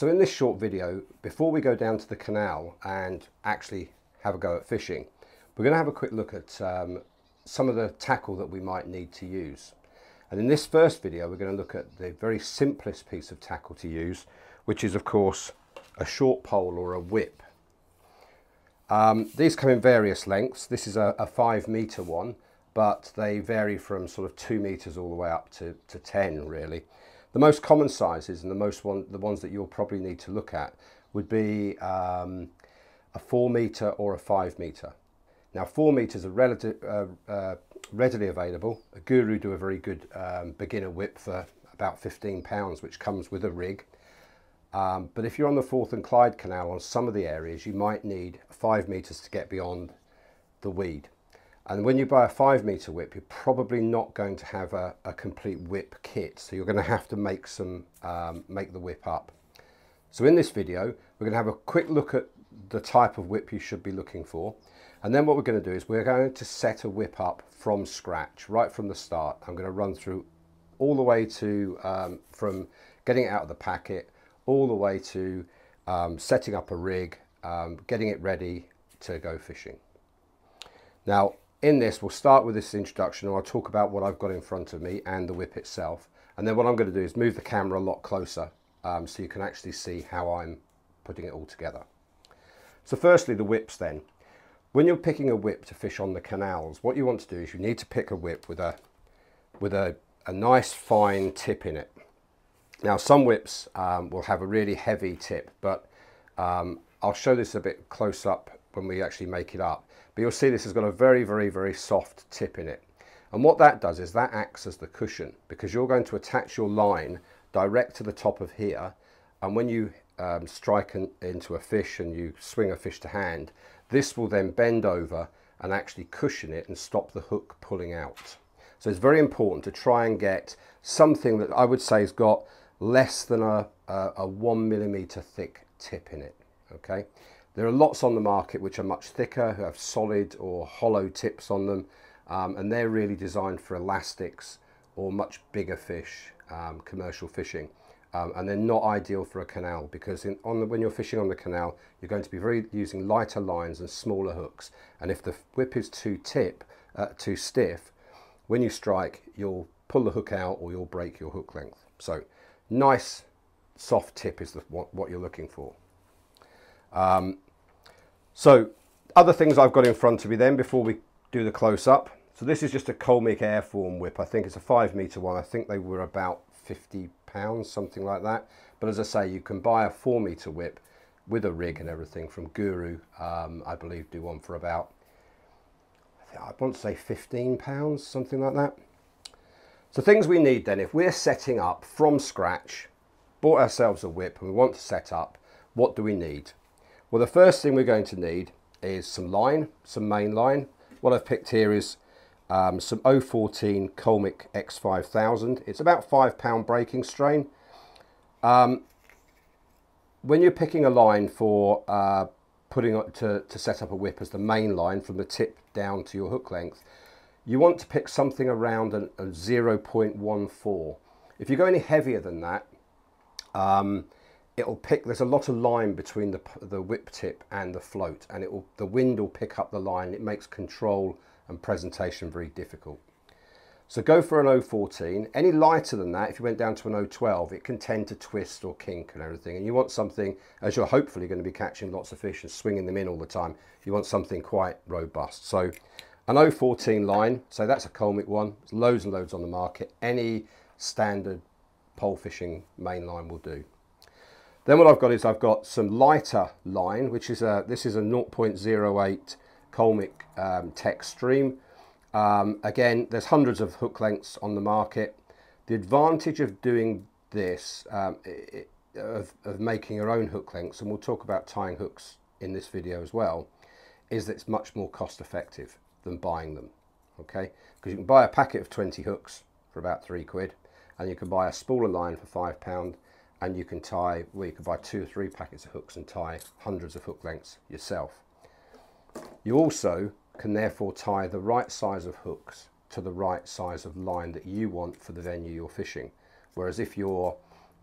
So in this short video, before we go down to the canal and actually have a go at fishing, we're going to have a quick look at some of the tackle that we might need to use. And in this first video, we're going to look at the very simplest piece of tackle to use, which is of course a short pole or a whip. These come in various lengths. This is a 5 meter one, but they vary from sort of 2 meters all the way up to 10 really. The most common sizes and the ones that you'll probably need to look at would be a 4 meter or a 5 meter. Now 4 meters are readily available. A Guru do a very good beginner whip for about £15, which comes with a rig. But if you're on the Forth and Clyde Canal on some of the areas, you might need 5 meters to get beyond the weed. And when you buy a 5 meter whip, you're probably not going to have a complete whip kit. So you're going to have to make the whip up. So in this video, we're going to have a quick look at the type of whip you should be looking for. And then what we're going to do is we're going to set a whip up from scratch, right from the start. I'm going to run through all the way to, from getting it out of the packet, all the way to setting up a rig, getting it ready to go fishing. Now, in this, we'll start with this introduction and I'll talk about what I've got in front of me and the whip itself. And then what I'm going to do is move the camera a lot closer so you can actually see how I'm putting it all together. So firstly, the whips then. When you're picking a whip to fish on the canals, what you want to do is you need to pick a whip with a nice fine tip in it. Now some whips will have a really heavy tip, but I'll show this a bit close up when we actually make it up. But you'll see this has got a very, very, very soft tip in it. And what that does is that acts as the cushion, because you're going to attach your line direct to the top of here. And when you strike into a fish and you swing a fish to hand, this will then bend over and actually cushion it and stop the hook pulling out. So it's very important to try and get something that I would say has got less than a 1 millimeter thick tip in it. Okay. There are lots on the market which are much thicker, who have solid or hollow tips on them, and they're really designed for elastics or much bigger fish, commercial fishing, and they're not ideal for a canal, because when you're fishing on the canal, you're going to be using lighter lines and smaller hooks, and if the whip is too stiff, when you strike, you'll pull the hook out or you'll break your hook length. So nice soft tip is what you're looking for. So other things I've got in front of me then before we do the close-up. So this is just a Colmic Airform whip. I think it's a 5 meter one. I think they were about £50, something like that. But as I say, you can buy a 4 meter whip with a rig and everything from Guru. I believe do one for about, I want to say £15, something like that. So things we need then, if we're setting up from scratch, bought ourselves a whip and we want to set up, what do we need? Well, the first thing we're going to need is some line, some main line. What I've picked here is some 014 Colmic X5000. It's about £5 breaking strain. When you're picking a line for to set up a whip as the main line from the tip down to your hook length, you want to pick something around a 0.14. If you go any heavier than that, it'll pick, there's a lot of line between the whip tip and the float, and the wind will pick up the line. It makes control and presentation very difficult. So go for an 014. Any lighter than that, if you went down to an 012, it can tend to twist or kink and everything. And you want something, as you're hopefully going to be catching lots of fish and swinging them in all the time, you want something quite robust. So an 014 line, so that's a Colmic one. There's loads and loads on the market. Any standard pole fishing main line will do. Then what I've got is I've got some lighter line, which is this is a 0.08 Colmic Tech Stream. Again, there's hundreds of hook lengths on the market. The advantage of doing this, of making your own hook lengths, and we'll talk about tying hooks in this video as well, is that it's much more cost effective than buying them. Okay, because you can buy a packet of 20 hooks for about £3, and you can buy a spooler line for £5. And you can tie, well, you can buy 2 or 3 packets of hooks and tie hundreds of hook lengths yourself. You also can therefore tie the right size of hooks to the right size of line that you want for the venue you're fishing. Whereas if you're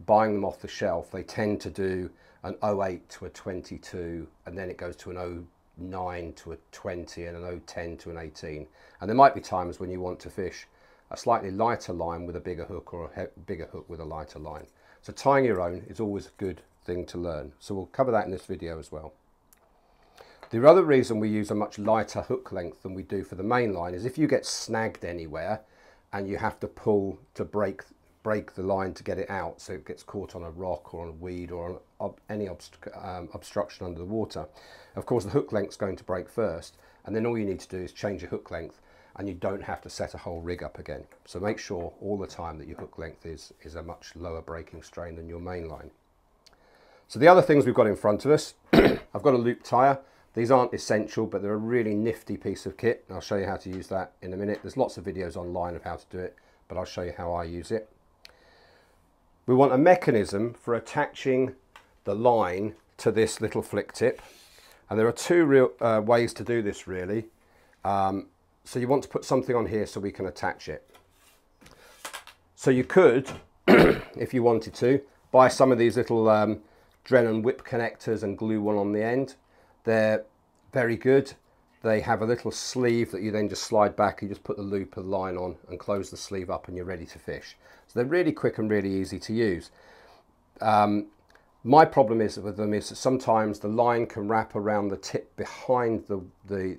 buying them off the shelf, they tend to do an 08 to a 22, and then it goes to an 09 to a 20 and an 010 to an 18. And there might be times when you want to fish a slightly lighter line with a bigger hook, or a bigger hook with a lighter line. So tying your own is always a good thing to learn. So we'll cover that in this video as well. The other reason we use a much lighter hook length than we do for the main line is if you get snagged anywhere and you have to pull to break the line to get it out, so it gets caught on a rock or on a weed or on any obstruction under the water. Of course, the hook length's going to break first, and then all you need to do is change your hook length, and you don't have to set a whole rig up again. So make sure all the time that your hook length is a much lower breaking strain than your main line. So the other things we've got in front of us, I've got a loop tire. These aren't essential, but they're a really nifty piece of kit. I'll show you how to use that in a minute. There's lots of videos online of how to do it, but I'll show you how I use it. We want a mechanism for attaching the line to this little flick tip. And there are two ways to do this really. So you want to put something on here so we can attach it. So you could, if you wanted to, buy some of these little Drennan whip connectors and glue one on the end. They're very good. They have a little sleeve that you then just slide back. You just put the loop of the line on and close the sleeve up and you're ready to fish. So they're really quick and really easy to use. My problem with them is that sometimes the line can wrap around the tip behind the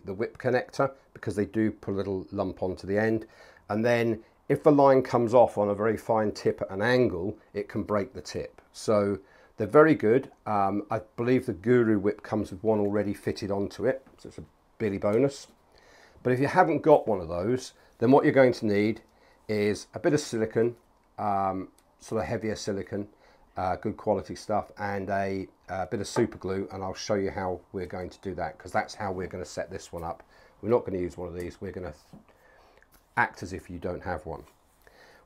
whip connector, because they do put a little lump onto the end. And then if the line comes off on a very fine tip at an angle, it can break the tip. So they're very good. I believe the Guru whip comes with one already fitted onto it, so it's a Billy bonus. But if you haven't got one of those, then what you're going to need is a bit of silicone, sort of heavier silicone, good quality stuff, and a bit of super glue, and I'll show you how we're going to do that, because that's how we're going to set this one up. We're not going to use one of these. We're going to act as if you don't have one.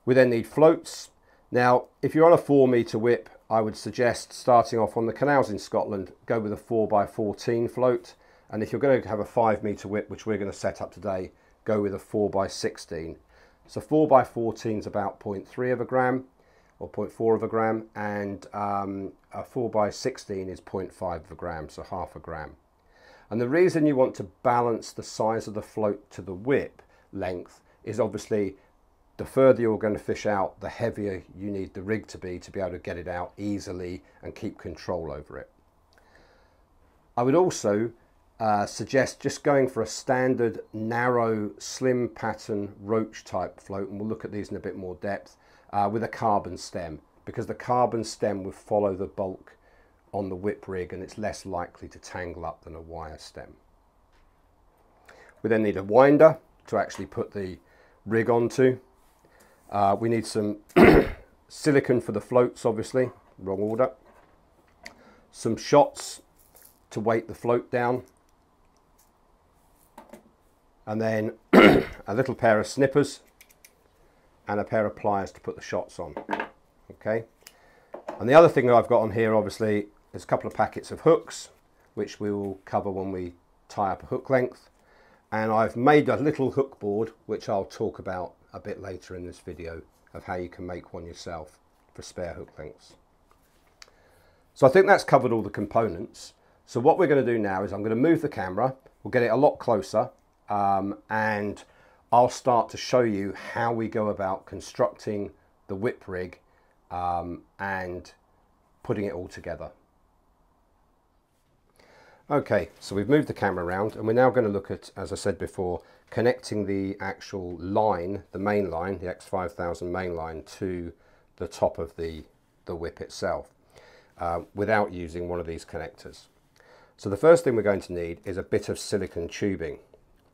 We then need floats. Now, if you're on a 4-meter whip, I would suggest starting off on the canals in Scotland, go with a 4x14 float. And if you're going to have a 5-meter whip, which we're going to set up today, go with a 4x16. So 4x14 is about 0.3 of a gram or 0.4 of a gram, and a 4x16 is 0.5 of a gram, so half a gram. And the reason you want to balance the size of the float to the whip length is obviously the further you're going to fish out, the heavier you need the rig to be able to get it out easily and keep control over it. I would also suggest just going for a standard narrow slim pattern roach type float, and we'll look at these in a bit more depth, with a carbon stem, because the carbon stem will follow the bulk on the whip rig and it's less likely to tangle up than a wire stem. We then need a winder to actually put the rig onto. We need some silicone for the floats, obviously, wrong order. Some shots to weight the float down. And then a little pair of snippers and a pair of pliers to put the shots on. Okay. And the other thing that I've got on here, obviously, is a couple of packets of hooks, which we will cover when we tie up a hook length. And I've made a little hook board, which I'll talk about a bit later in this video, of how you can make one yourself for spare hook lengths. So I think that's covered all the components. So what we're going to do now is I'm going to move the camera, we'll get it a lot closer, and I'll start to show you how we go about constructing the whip rig and putting it all together. Okay, so we've moved the camera around and we're now going to look at, as I said before, connecting the actual line, the main line, the X5000 main line, to the top of the whip itself without using one of these connectors. So the first thing we're going to need is a bit of silicone tubing.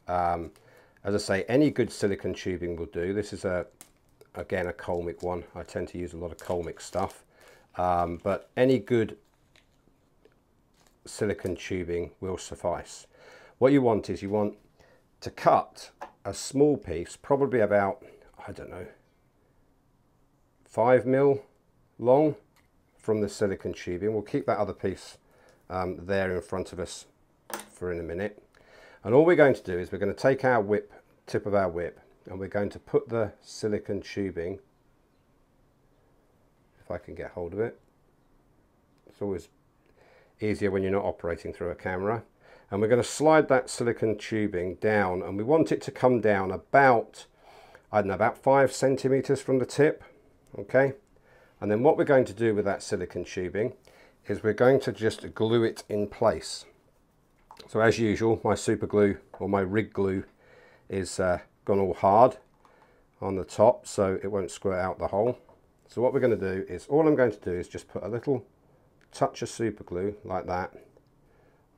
As I say, any good silicone tubing will do. This is again a Colmic one. I tend to use a lot of Colmic stuff, but any good silicone tubing will suffice. What you want is you want to cut a small piece, probably about, I don't know, 5 mil long from the silicone tubing. We'll keep that other piece there in front of us for in a minute. And all we're going to do is we're going to take our whip, tip of our whip, and we're going to put the silicone tubing, if if I can get hold of it. It's always easier when you're not operating through a camera. And we're going to slide that silicone tubing down, and we want it to come down about, I don't know, about 5 centimeters from the tip. Okay, and then what we're going to do with that silicone tubing is we're going to just glue it in place. So as usual, my super glue, or my rig glue, is gone all hard on the top, so it won't squirt out the hole. So what we're going to do is, all I'm going to do is just put a little touch of super glue like that.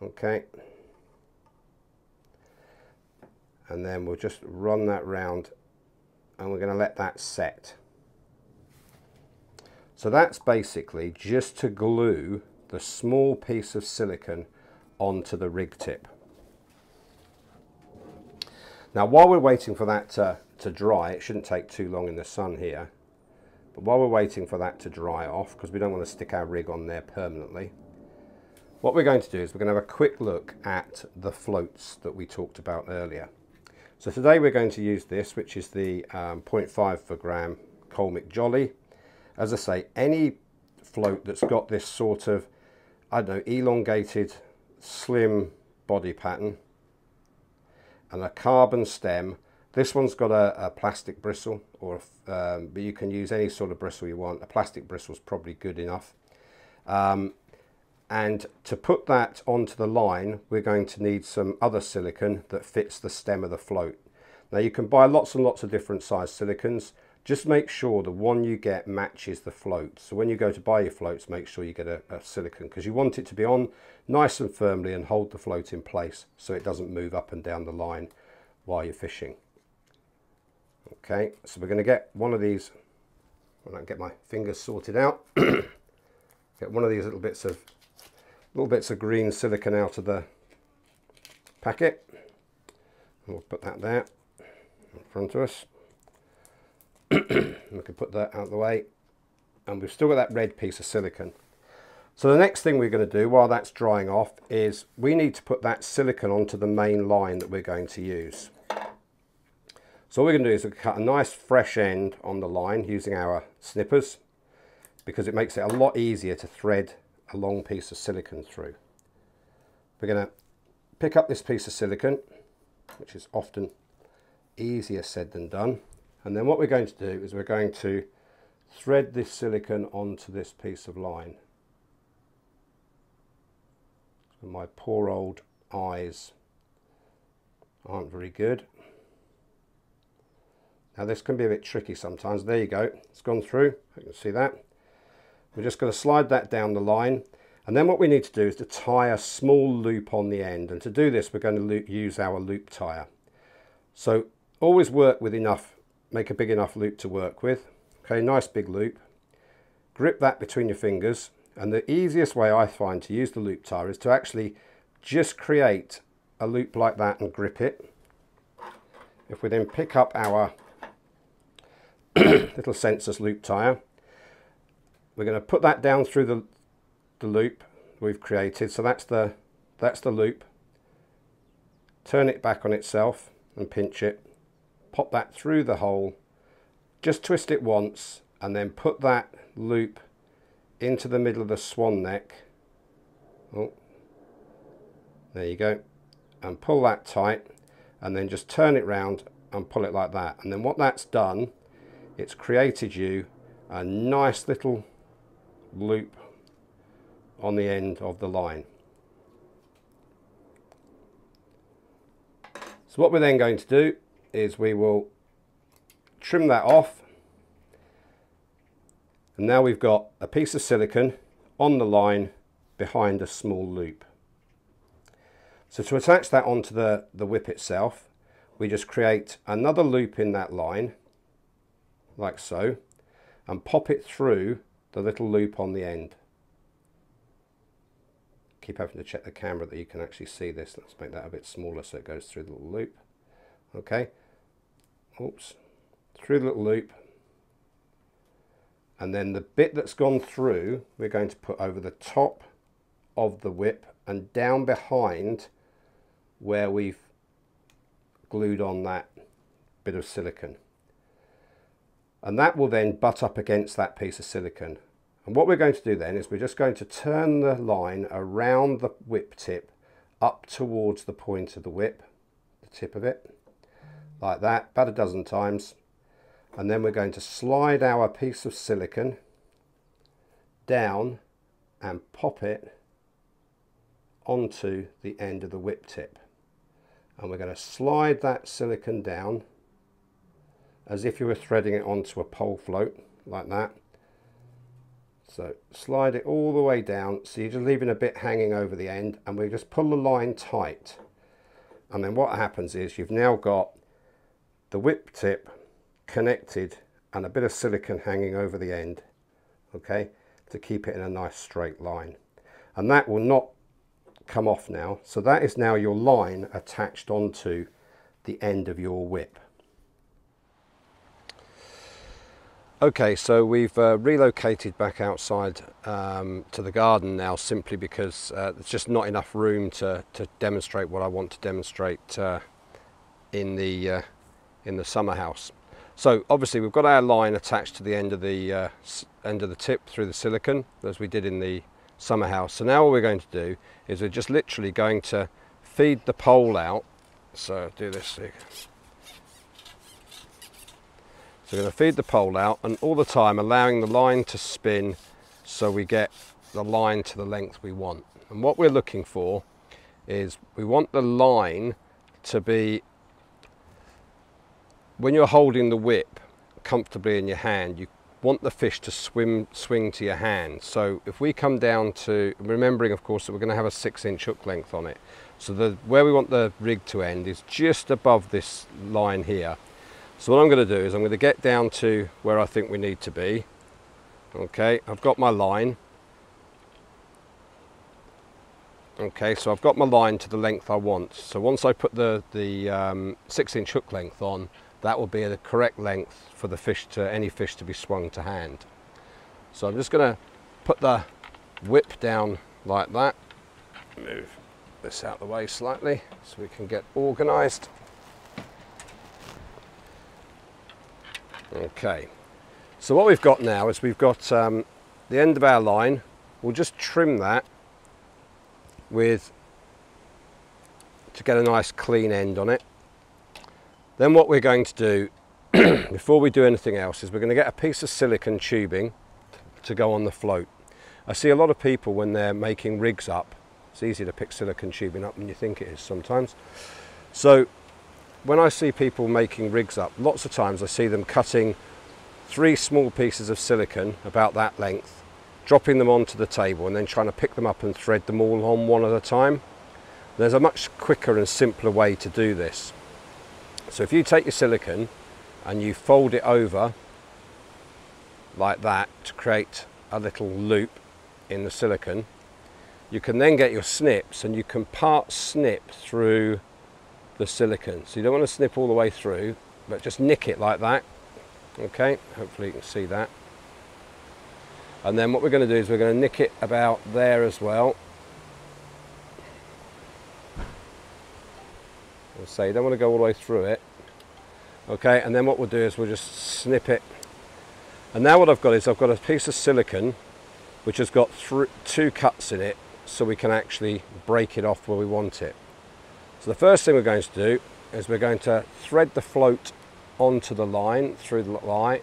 Okay, and then we'll just run that round, and we're going to let that set. So that's basically just to glue the small piece of silicone onto the rig tip. Now while we're waiting for that to dry, it shouldn't take too long in the sun here, but while we're waiting for that to dry off, because we don't want to stick our rig on there permanently, what we're going to do is we're going to have a quick look at the floats that we talked about earlier. So today we're going to use this, which is the 0.5 per gram Colmic Jolly. As I say, any float that's got this sort of, I don't know, elongated, slim body pattern and a carbon stem. This one's got a plastic bristle, or but you can use any sort of bristle you want. A plastic bristle is probably good enough. And to put that onto the line, we're going to need some other silicone that fits the stem of the float. Now you can buy lots and lots of different size silicones. Just make sure the one you get matches the float. So when you go to buy your floats, make sure you get a silicone, because you want it to be on nice and firmly and hold the float in place so it doesn't move up and down the line while you're fishing. Okay, so we're going to get one of these, when I get my fingers sorted out, get one of these little bits of green silicone out of the packet. And we'll put that there in front of us. We can put that out of the way, and we've still got that red piece of silicone. So the next thing we're going to do while that's drying off is we need to put that silicone onto the main line that we're going to use. So all we're going to do is cut a nice fresh end on the line using our snippers, because it makes it a lot easier to thread a long piece of silicone through. We're going to pick up this piece of silicone, which is often easier said than done. And then what we're going to do is we're going to thread this silicone onto this piece of line. So my poor old eyes aren't very good. Now this can be a bit tricky sometimes. There you go, it's gone through, you can see that. We're just going to slide that down the line, and then what we need to do is to tie a small loop on the end, and to do this we're going to use our loop tire. So always work with enough, make a big enough loop to work with. Okay, nice big loop. Grip that between your fingers, and the easiest way I find to use the loop tire is to actually just create a loop like that and grip it. If we then pick up our little sensor's loop tire, we're going to put that down through the loop we've created. So that's the loop. Turn it back on itself and pinch it. Pop that through the hole, just twist it once, and then put that loop into the middle of the swan neck. Oh, there you go, and pull that tight, and then just turn it round and pull it like that. And then what that's done, it's created you a nice little loop on the end of the line. So what we're then going to do is we will trim that off, and now we've got a piece of silicone on the line behind a small loop. So to attach that onto the whip itself, we just create another loop in that line like so, and pop it through the little loop on the end. Keep having to check the camera that you can actually see this. Let's make that a bit smaller so it goes through the little loop. Okay, oops, through the little loop, and then the bit that's gone through we're going to put over the top of the whip and down behind where we've glued on that bit of silicone, and that will then butt up against that piece of silicone. And what we're going to do then is we're just going to turn the line around the whip tip up towards the point of the whip, the tip of it, like that, about a dozen times. And then we're going to slide our piece of silicone down and pop it onto the end of the whip tip. And we're going to slide that silicone down as if you were threading it onto a pole float, like that. So slide it all the way down, so you're just leaving a bit hanging over the end, and we just pull the line tight. And then what happens is you've now got the whip tip connected and a bit of silicone hanging over the end, okay, to keep it in a nice straight line. And that will not come off now. So that is now your line attached onto the end of your whip. Okay, so we've relocated back outside to the garden now, simply because there's just not enough room to demonstrate what I want to demonstrate in the summer house. So obviously we've got our line attached to the end of the tip through the silicone, as we did in the summer house. So now what we're going to do is we're just literally going to feed the pole out. So do this. So we're going to feed the pole out, and all the time allowing the line to spin so we get the line to the length we want. And what we're looking for is we want the line to be, when you're holding the whip comfortably in your hand, you want the fish to swing to your hand. So if we come down to, remembering of course that we're going to have a 6-inch hook length on it, so where we want the rig to end is just above this line here. So what I'm going to do is I'm going to get down to where I think we need to be. Okay, I've got my line. Okay, so I've got my line to the length I want. So once I put the 6-inch hook length on, that will be the correct length for the fish, any fish to be swung to hand. So I'm just going to put the whip down like that. Move this out of the way slightly so we can get organised. Okay, so what we've got now is we've got the end of our line. We'll just trim that to get a nice clean end on it. Then what we're going to do before we do anything else is we're going to get a piece of silicone tubing to go on the float. I see a lot of people when they're making rigs up, it's easy to pick silicone tubing up than you think it is sometimes. So when I see people making rigs up, lots of times I see them cutting 3 small pieces of silicone about that length, dropping them onto the table and then trying to pick them up and thread them all on one at a time. There's a much quicker and simpler way to do this. So if you take your silicone and you fold it over like that to create a little loop in the silicone, you can then get your snips and you can part snip through the silicone. So you don't want to snip all the way through, but just nick it like that. Okay, hopefully you can see that. And then what we're going to do is we're going to nick it about there as well. So you don't want to go all the way through it. Okay, and then what we'll do is we'll just snip it. And now what I've got is I've got a piece of silicone which has got 2 cuts in it, so we can actually break it off where we want it. So the first thing we're going to do is we're going to thread the float onto the line, through the light.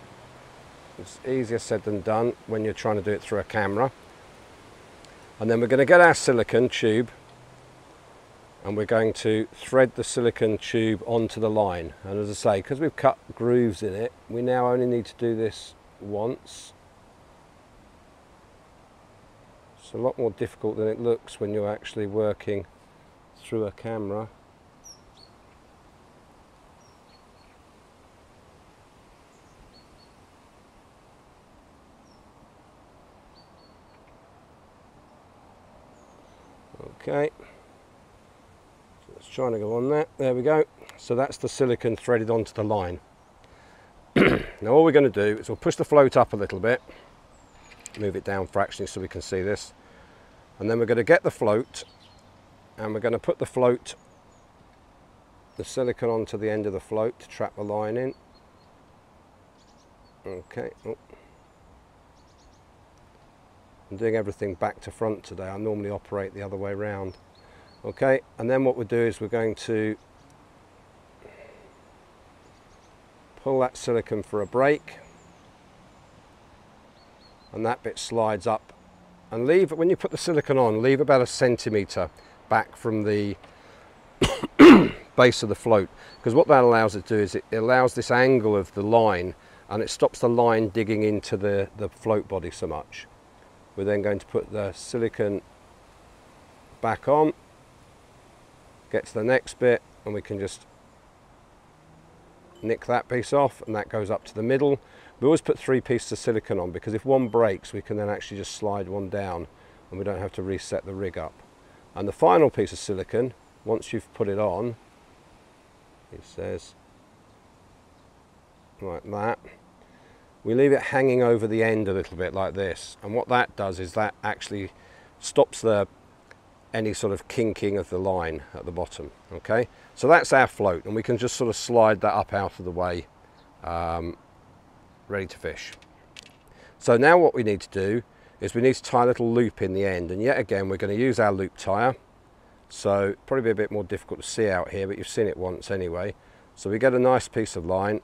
It's easier said than done when you're trying to do it through a camera. And then we're going to get our silicone tube and we're going to thread the silicone tube onto the line. And as I say, because we've cut grooves in it, we now only need to do this once. It's a lot more difficult than it looks when you're actually working through a camera. Okay, so it's trying to go on there. There we go. So that's the silicone threaded onto the line. Now all we're going to do is we'll push the float up a little bit, move it down fractionally so we can see this, and then we're going to get the float and we're going to put the silicone onto the end of the float to trap the line in. Okay. Oh. I'm doing everything back to front today. I normally operate the other way around. Okay, and then what we'll do is we're going to pull that silicone for a break, and that bit slides up, and leave, when you put the silicone on, leave about 1 centimetre back from the base of the float, because what that allows it to do is it allows this angle of the line, and it stops the line digging into the float body so much. We're then going to put the silicone back on, get to the next bit, and we can just nick that piece off, and that goes up to the middle. We always put 3 pieces of silicone on, because if one breaks we can then actually just slide one down and we don't have to reset the rig up. And the final piece of silicone, once you've put it on, it says like that, we leave it hanging over the end a little bit like this, and what that does is that actually stops any sort of kinking of the line at the bottom. Okay, so that's our float, and we can just sort of slide that up out of the way, ready to fish. So now what we need to do is we need to tie a little loop in the end, and yet again we're going to use our loop tire. So probably be a bit more difficult to see out here, but you've seen it once anyway. So we get a nice piece of line,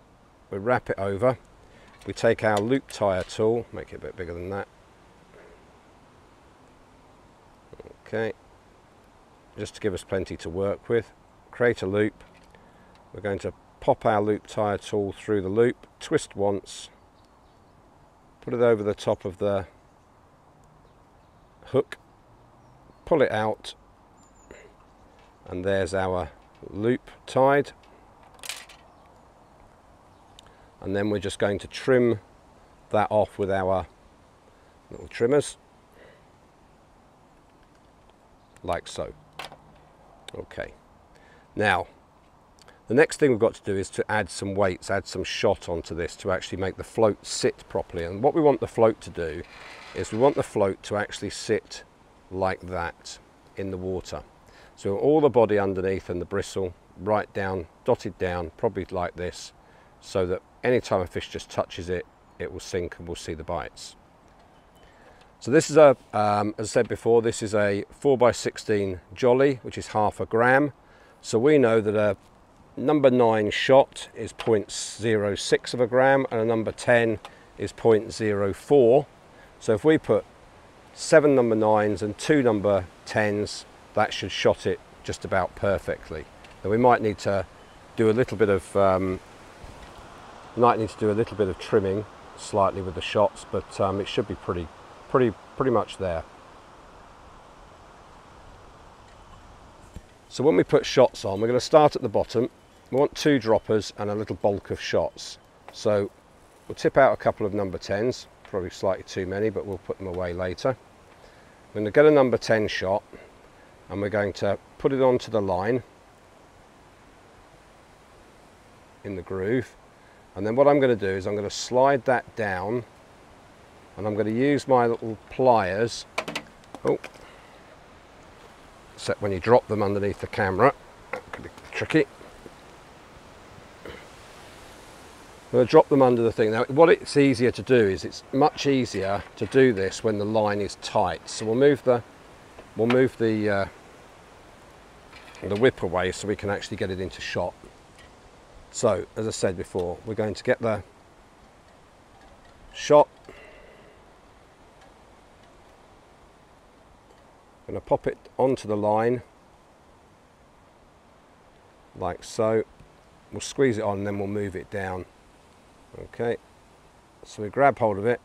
we wrap it over, we take our loop tire tool, make it a bit bigger than that. Okay, just to give us plenty to work with. Create a loop. We're going to pop our loop tire tool through the loop, twist once, put it over the top of the hook, pull it out, and there's our loop tied. And then we're just going to trim that off with our little trimmers, like so. Okay, now the next thing we've got to do is to add some weights, add some shot onto this to actually make the float sit properly. And what we want the float to do is we want the float to actually sit like that in the water. So all the body underneath and the bristle right down, dotted down, probably like this, so that any time a fish just touches it, it will sink and we'll see the bites. So this is a, as I said before, this is a 4x16 jolly, which is 1/2 gram. So we know that a number 9 shot is 0.06 of a gram, and a number 10 is 0.04. So if we put 7 number 9s and 2 number 10s, that should shot it just about perfectly. Now we might need to do a little bit of trimming slightly with the shots, but it should be pretty much there. So when we put shots on, we're going to start at the bottom. We want 2 droppers and a little bulk of shots. So we'll tip out a couple of number 10s, probably slightly too many, but we'll put them away later. We're going to get a number 10 shot, and we're going to put it onto the line in the groove. And then what I'm going to do is I'm going to slide that down, and I'm going to use my little pliers. Oh, except when you drop them underneath the camera, that could be tricky. I'm going to drop them under the thing. Now what it's easier to do is it's much easier to do this when the line is tight. So we'll move the whip away so we can actually get it into shot. So as I said before, we're going to get the shot. I'm going to pop it onto the line like so. We'll squeeze it on and then we'll move it down. Okay, so we grab hold of it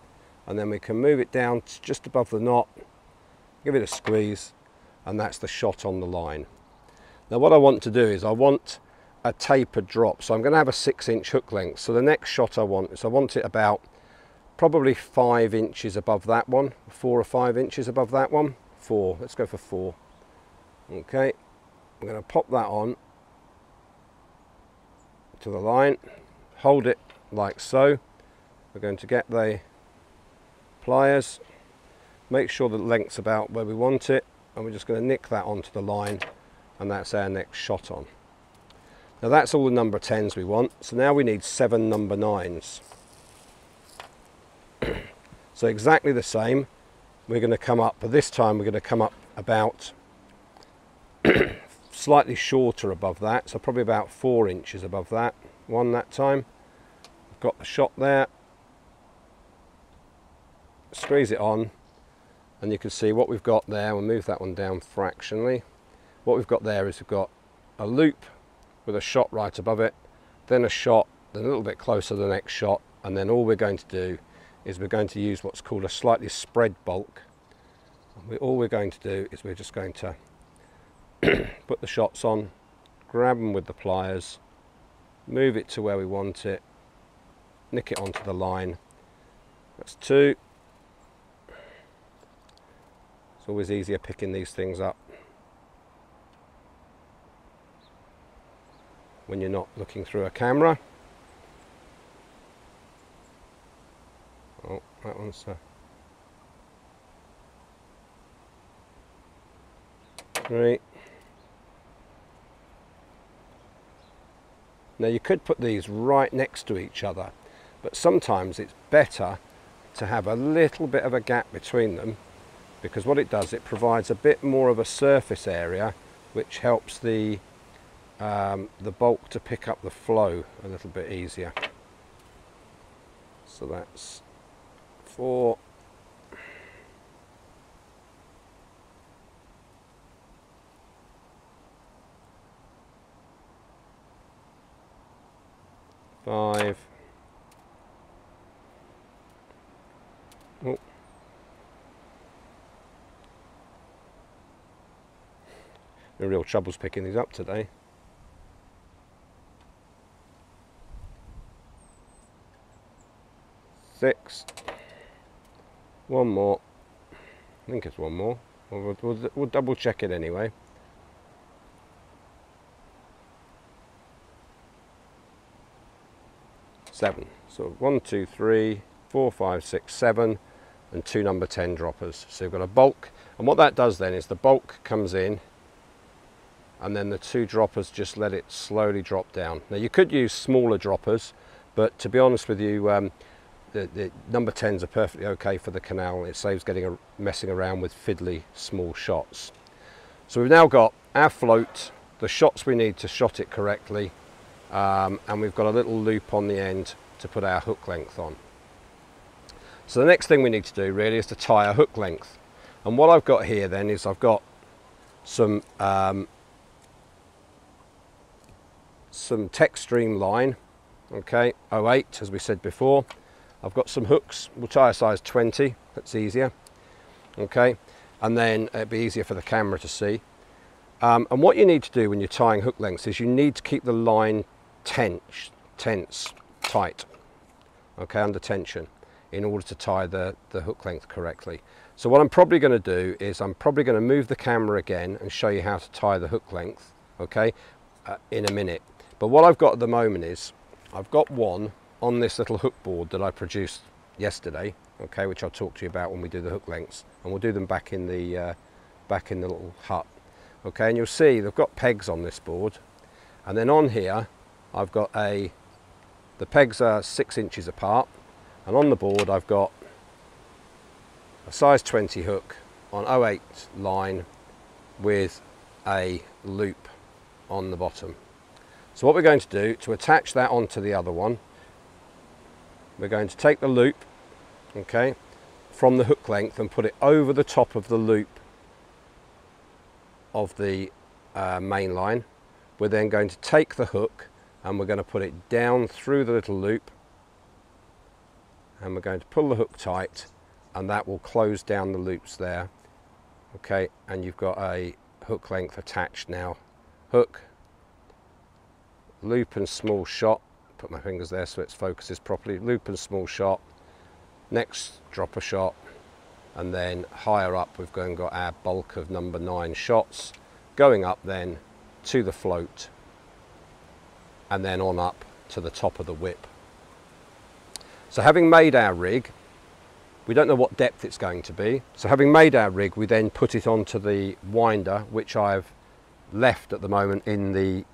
and then we can move it down to just above the knot, give it a squeeze, and that's the shot on the line. Now what I want to do is I want a tapered drop, so I'm going to have a 6-inch hook length. So the next shot I want it about probably 5 inches above that one, 4 or 5 inches above that one. 4, let's go for 4. Okay, I'm going to pop that on to the line, hold it like so. We're going to get the pliers, make sure the length's about where we want it, and we're just going to nick that onto the line, and that's our next shot on. Now that's all the number 10s we want, so now we need 7 number 9s. So exactly the same, we're going to come up, but this time we're going to come up about slightly shorter above that, so probably about 4 inches above that one that time. I've got the shot there, squeeze it on, and you can see what we've got there. We'll move that one down fractionally. What we've got there is we've got a loop with a shot right above it, then a shot, then a little bit closer to the next shot, and then all we're going to do is we're going to use what's called a slightly spread bulk. All we're going to do is we're just going to put the shots on, grab them with the pliers, move it to where we want it, nick it onto the line. That's 2. It's always easier picking these things up when you're not looking through a camera. Oh, that one's 3. Now you could put these right next to each other, but sometimes it's better to have a little bit of a gap between them, because what it does, it provides a bit more of a surface area, which helps the bulk to pick up the flow a little bit easier. So that's 4. 5. Oh. No real troubles picking these up today. 6. One more. I think it's one more. We'll double check it anyway. 7. So 1, 2, 3, 4, 5, 6, 7, and 2 number 10 droppers. So you've got a bulk, and what that does then is the bulk comes in, and then the 2 droppers just let it slowly drop down. Now you could use smaller droppers, but to be honest with you, the number 10s are perfectly okay for the canal. It saves messing around with fiddly small shots. So we've now got our float, the shots we need to shot it correctly, and we've got a little loop on the end to put our hook length on. So the next thing we need to do really is to tie a hook length. And what I've got here then is I've got some Textream line, okay, 08 as we said before. I've got some hooks, we'll tie a size 20, that's easier, okay, and then it'll be easier for the camera to see. And what you need to do when you're tying hook lengths is you need to keep the line tense, tight, okay, under tension, in order to tie the hook length correctly. So what I'm probably going to do is I'm probably going to move the camera again and show you how to tie the hook length, okay, in a minute. But what I've got at the moment is I've got one on this little hook board that I produced yesterday, okay, which I'll talk to you about when we do the hook lengths, and we'll do them back in the little hut, okay. And you'll see they've got pegs on this board, and then on here I've got the pegs are 6 inches apart, and on the board I've got a size 20 hook on 08 line with a loop on the bottom. So what we're going to do to attach that onto the other one, we're going to take the loop, okay, from the hook length and put it over the top of the loop of the main line. We're then going to take the hook and we're going to put it down through the little loop, and we're going to pull the hook tight, and that will close down the loops there, okay, and you've got a hook length attached now. Hook, loop and small shot, put my fingers there so it focuses properly, loop and small shot, next drop a shot, and then higher up we've got our bulk of number 9 shots going up then to the float, and then on up to the top of the whip. So having made our rig, we don't know what depth it's going to be, so having made our rig we then put it onto the winder, which I've left at the moment in the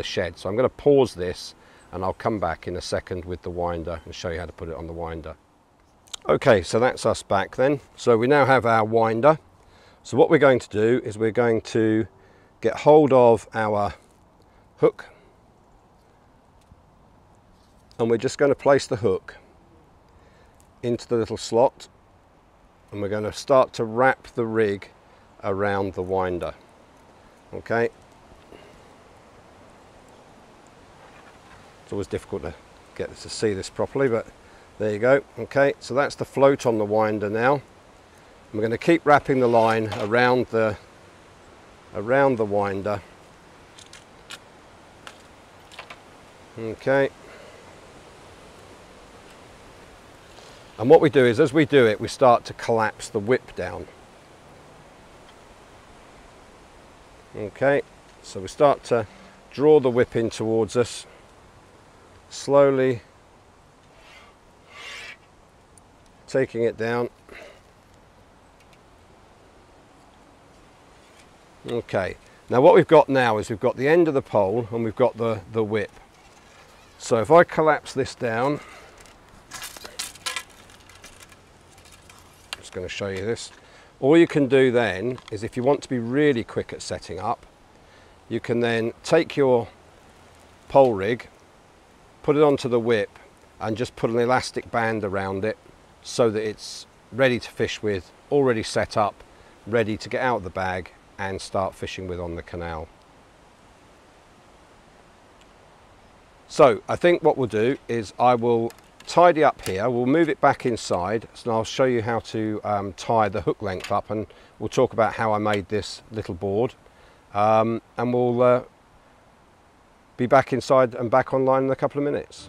shed. So I'm going to pause this and I'll come back in a second with the winder and show you how to put it on the winder. Okay, so that's us back then. So we now have our winder. So what we're going to do is we're going to get hold of our hook, and we're just going to place the hook into the little slot, and we're going to start to wrap the rig around the winder. Okay. It's always difficult to get to see this properly, but there you go. Okay, so that's the float on the winder now. We're going to keep wrapping the line around the winder. Okay. And what we do is, as we do it, we start to collapse the whip down. Okay, so we start to draw the whip in towards us, slowly taking it down. Okay, now what we've got now is we've got the end of the pole and we've got the whip. So if I collapse this down, I'm just going to show you this. All you can do then is, if you want to be really quick at setting up, you can then take your pole rig, put it onto the whip, and just put an elastic band around it so that it's ready to fish with, already set up, ready to get out of the bag and start fishing with on the canal. So I think what we'll do is I will tidy up here, we'll move it back inside, so I'll show you how to tie the hook length up, and we'll talk about how I made this little board, and we'll be back inside and back online in a couple of minutes.